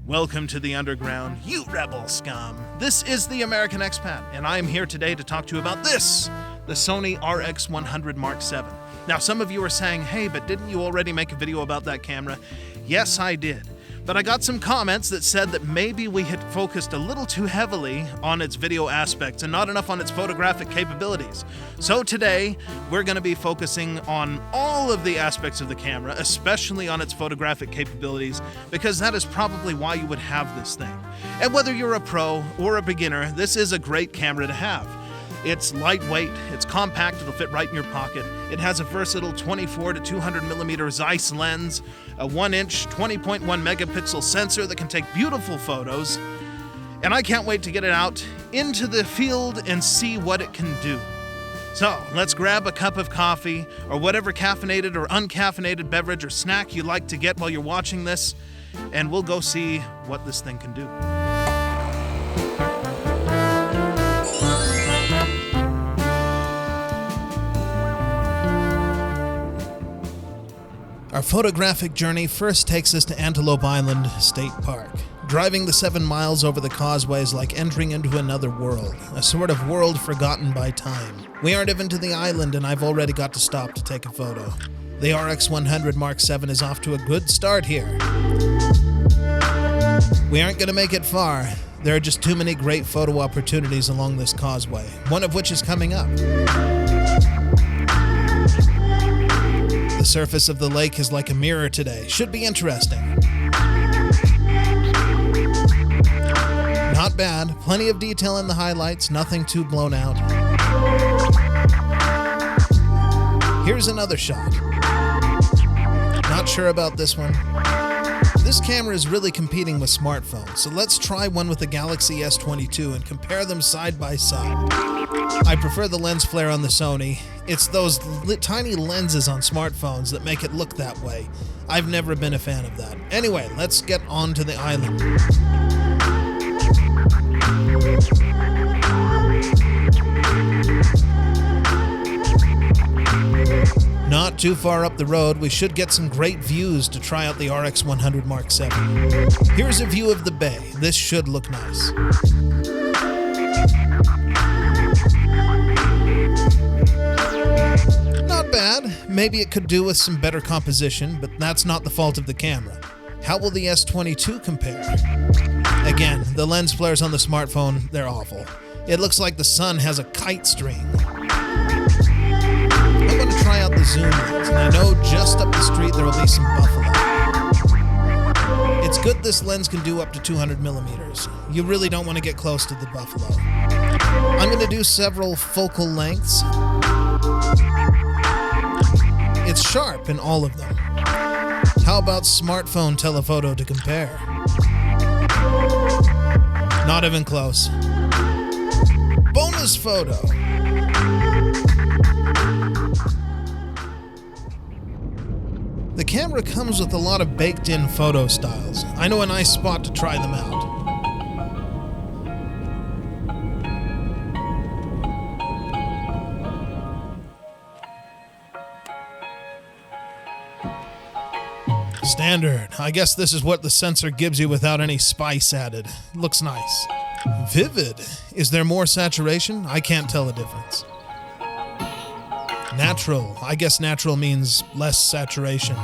Welcome to the underground, you rebel scum. This is the American Expat, and I am here today to talk to you about this, the Sony RX100 VII. Now, some of you are saying, hey, but didn't you already make a video about that camera? Yes, I did. But I got some comments that said that maybe we had focused a little too heavily on its video aspects and not enough on its photographic capabilities. So today, we're going to be focusing on all of the aspects of the camera, especially on its photographic capabilities, because that is probably why you would have this thing. And whether you're a pro or a beginner, this is a great camera to have. It's lightweight, it's compact, it'll fit right in your pocket. It has a versatile 24 to 200 millimeter Zeiss lens, a 1-inch 20.1 megapixel sensor that can take beautiful photos, and I can't wait to get it out into the field and see what it can do. So let's grab a cup of coffee or whatever caffeinated or uncaffeinated beverage or snack you like to get while you're watching this, and we'll go see what this thing can do. Our photographic journey first takes us to Antelope Island State Park. Driving the 7 miles over the causeway is like entering into another world, a sort of world forgotten by time. We aren't even to the island and I've already got to stop to take a photo. The RX100 VII is off to a good start here. We aren't going to make it far. There are just too many great photo opportunities along this causeway, one of which is coming up. The surface of the lake is like a mirror today. Should be interesting. Not bad. Plenty of detail in the highlights. Nothing too blown out. Here's another shot. Not sure about this one. This camera is really competing with smartphones, so let's try one with the Galaxy S22 and compare them side by side. I prefer the lens flare on the Sony. It's those tiny lenses on smartphones that make it look that way. I've never been a fan of that. Anyway, let's get on to the island. Not too far up the road, we should get some great views to try out the RX100 VII. Here's a view of the bay. This should look nice. Not bad. Maybe it could do with some better composition, but that's not the fault of the camera. How will the S22 compare? Again, the lens flares on the smartphone, they're awful. It looks like the sun has a kite string. I'm going to try out the zoom lens, and I know just up the street there will be some buffalo. It's good this lens can do up to 200 millimeters. You really don't want to get close to the buffalo. I'm going to do several focal lengths. It's sharp in all of them. How about smartphone telephoto to compare? Not even close. Bonus photo. The camera comes with a lot of baked-in photo styles. I know a nice spot to try them out. Standard. I guess this is what the sensor gives you without any spice added. Looks nice. Vivid. Is there more saturation? I can't tell the difference. Natural. I guess natural means less saturation.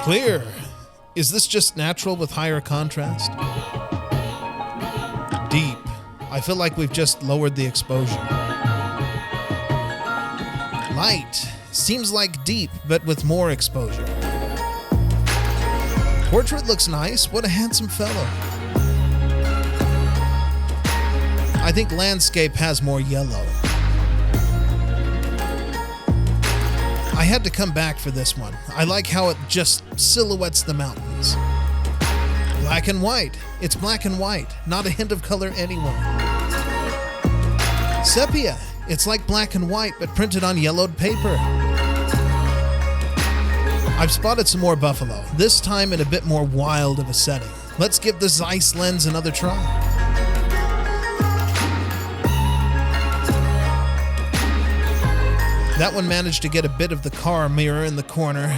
Clear. Is this just natural with higher contrast? Deep. I feel like we've just lowered the exposure. Light. Seems like deep, but with more exposure. Portrait looks nice. What a handsome fellow. I think landscape has more yellow. I had to come back for this one. I like how it just silhouettes the mountains. Black and white. It's black and white, not a hint of color anywhere. Sepia. It's like black and white, but printed on yellowed paper. I've spotted some more buffalo, this time in a bit more wild of a setting. Let's give the Zeiss lens another try. That one managed to get a bit of the car mirror in the corner.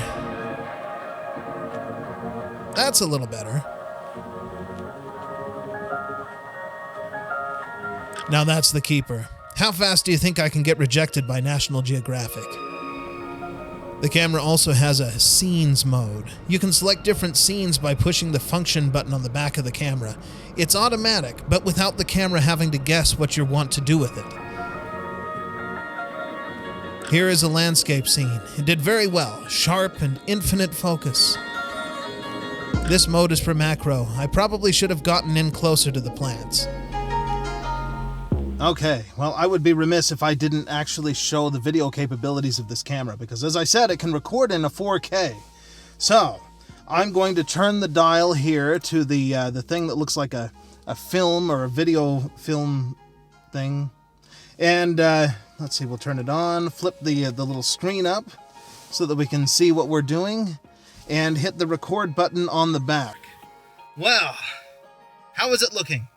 That's a little better. Now that's the keeper. How fast do you think I can get rejected by National Geographic? The camera also has a scenes mode. You can select different scenes by pushing the function button on the back of the camera. It's automatic, but without the camera having to guess what you want to do with it. Here is a landscape scene. It did very well, sharp and infinite focus. This mode is for macro. I probably should have gotten in closer to the plants. Okay, well, I would be remiss if I didn't actually show the video capabilities of this camera, because as I said, it can record in a 4K. So, I'm going to turn the dial here to the thing that looks like a film or a video film thing. And let's see, we'll turn it on, flip the little screen up so that we can see what we're doing, and hit the record button on the back. Well, how is it looking?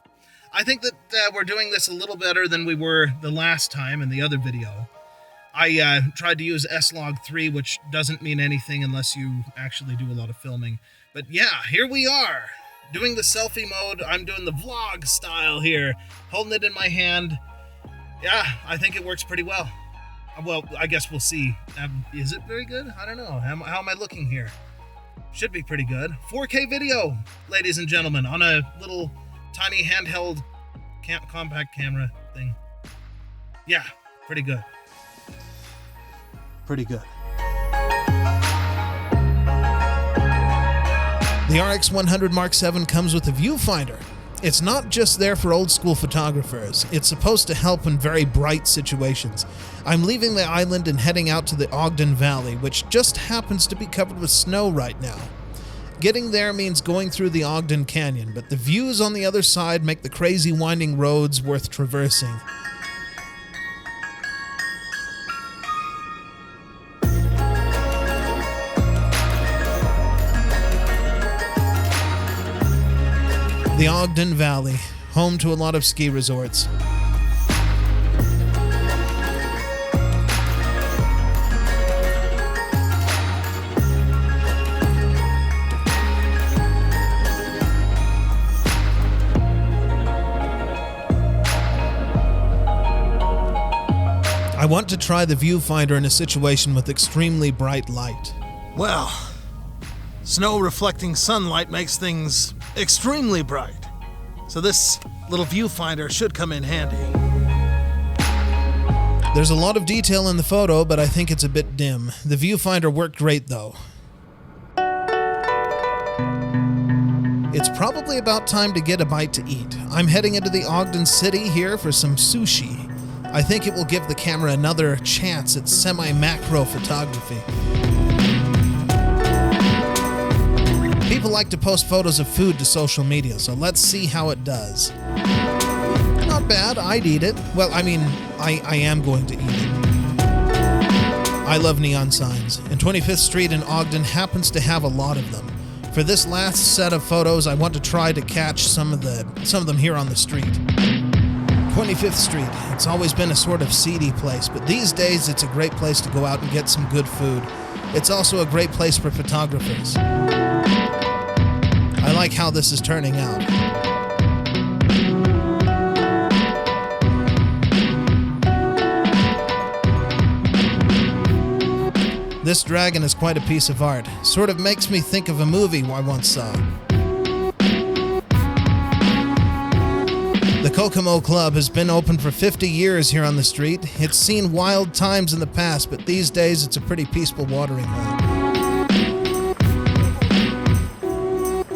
I think that we're doing this a little better than we were the last time in the other video. I tried to use S-Log3, which doesn't mean anything unless you actually do a lot of filming. But yeah, here we are, doing the selfie mode. I'm doing the vlog style here, holding it in my hand. Yeah, I think it works pretty well. Well, I guess we'll see. Is it very good? I don't know. How am I looking here? Should be pretty good. 4K video, ladies and gentlemen, on a little tiny handheld compact camera thing. Yeah, pretty good. Pretty good. The RX100 Mark VII comes with a viewfinder. It's not just there for old school photographers. It's supposed to help in very bright situations. I'm leaving the island and heading out to the Ogden Valley, which just happens to be covered with snow right now. Getting there means going through the Ogden Canyon, but the views on the other side make the crazy winding roads worth traversing. The Ogden Valley, home to a lot of ski resorts. I want to try the viewfinder in a situation with extremely bright light. Well, snow-reflecting sunlight makes things extremely bright, so this little viewfinder should come in handy. There's a lot of detail in the photo, but I think it's a bit dim. The viewfinder worked great, though. It's probably about time to get a bite to eat. I'm heading into the Ogden City here for some sushi. I think it will give the camera another chance at semi-macro photography. People like to post photos of food to social media, so let's see how it does. Not bad, I'd eat it. Well, I mean, I am going to eat it. I love neon signs, and 25th Street in Ogden happens to have a lot of them. For this last set of photos, I want to try to catch some of them here on the street. 25th Street, it's always been a sort of seedy place, but these days it's a great place to go out and get some good food. It's also a great place for photographers. I like how this is turning out. This dragon is quite a piece of art. Sort of makes me think of a movie I once saw. The Kokomo Club has been open for 50 years here on the street. It's seen wild times in the past, but these days it's a pretty peaceful watering hole.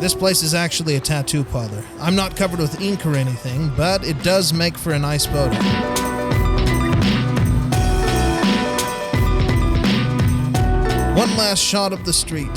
This place is actually a tattoo parlor. I'm not covered with ink or anything, but it does make for a nice photo. One last shot of the street.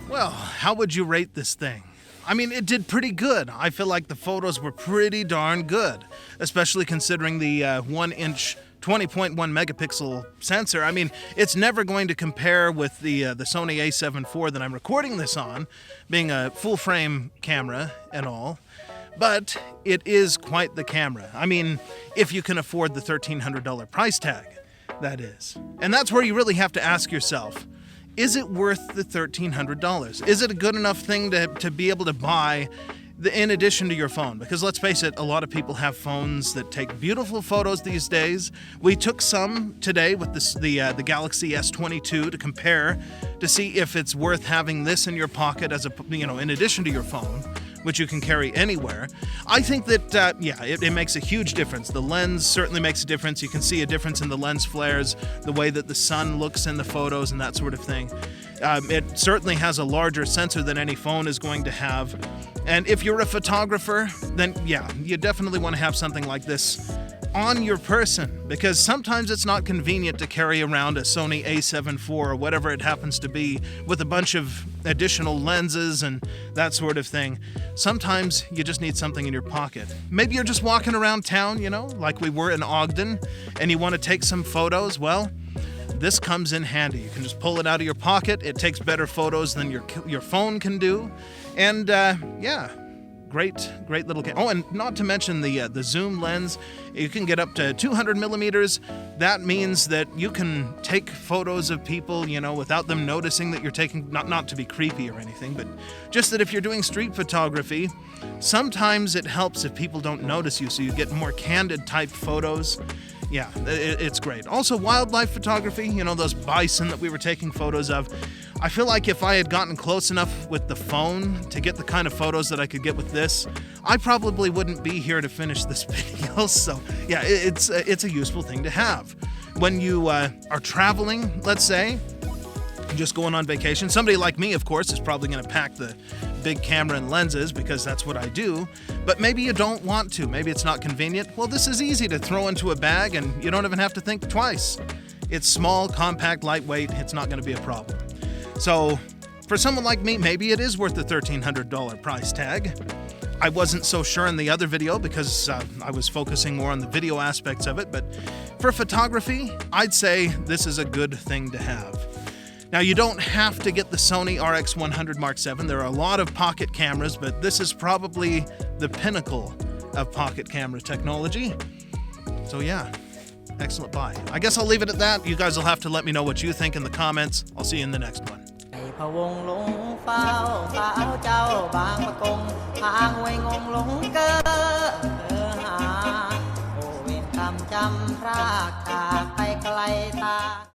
Well, how would you rate this thing? I mean, it did pretty good. I feel like the photos were pretty darn good, especially considering the 1-inch 20.1 megapixel sensor. I mean, it's never going to compare with the Sony a7 IV that I'm recording this on, being a full-frame camera and all, but it is quite the camera. I mean, if you can afford the $1,300 price tag. that is. And that's where you really have to ask yourself, is it worth the $1,300? Is it a good enough thing to be able to buy in addition to your phone? Because let's face it, a lot of people have phones that take beautiful photos these days. We took some today with the Galaxy S22 to compare to see if it's worth having this in your pocket as in addition to your phone, which you can carry anywhere. I think that, it makes a huge difference. The lens certainly makes a difference. You can see a difference in the lens flares, the way that the sun looks in the photos and that sort of thing. It certainly has a larger sensor than any phone is going to have. And if you're a photographer, then you definitely want to have something like this on your person, because sometimes it's not convenient to carry around a Sony a7 IV or whatever it happens to be with a bunch of additional lenses and that sort of thing. Sometimes you just need something in your pocket. Maybe you're just walking around town, like we were in Ogden, and you want to take some photos. Well, this comes in handy. You can just pull it out of your pocket. It takes better photos than your phone can do. And great little camera. Oh, and not to mention the zoom lens. You can get up to 200 millimeters. That means that you can take photos of people, without them noticing that you're taking, not to be creepy or anything, but just that if you're doing street photography, sometimes it helps if people don't notice you, so you get more candid type photos. Yeah, it's great. Also, wildlife photography, those bison that we were taking photos of. I feel like if I had gotten close enough with the phone to get the kind of photos that I could get with this, I probably wouldn't be here to finish this video. So, yeah, it's a useful thing to have. When you are traveling, let's say, just going on vacation, somebody like me, of course, is probably going to pack the big camera and lenses because that's what I do, but maybe you don't want to. Maybe it's not convenient. Well, this is easy to throw into a bag and you don't even have to think twice. It's small, compact, lightweight. It's not going to be a problem. So for someone like me, maybe it is worth the $1,300 price tag. I wasn't so sure in the other video because I was focusing more on the video aspects of it, but for photography, I'd say this is a good thing to have. Now, you don't have to get the Sony RX100 VII. There are a lot of pocket cameras, but this is probably the pinnacle of pocket camera technology. So yeah, excellent buy. I guess I'll leave it at that. You guys will have to let me know what you think in the comments. I'll see you in the next one. พะวงหลงเฝ้าสาวเจ้าบางปะกงทางห้วยงงหลงเกอหาโอเวรกรรมจำพราก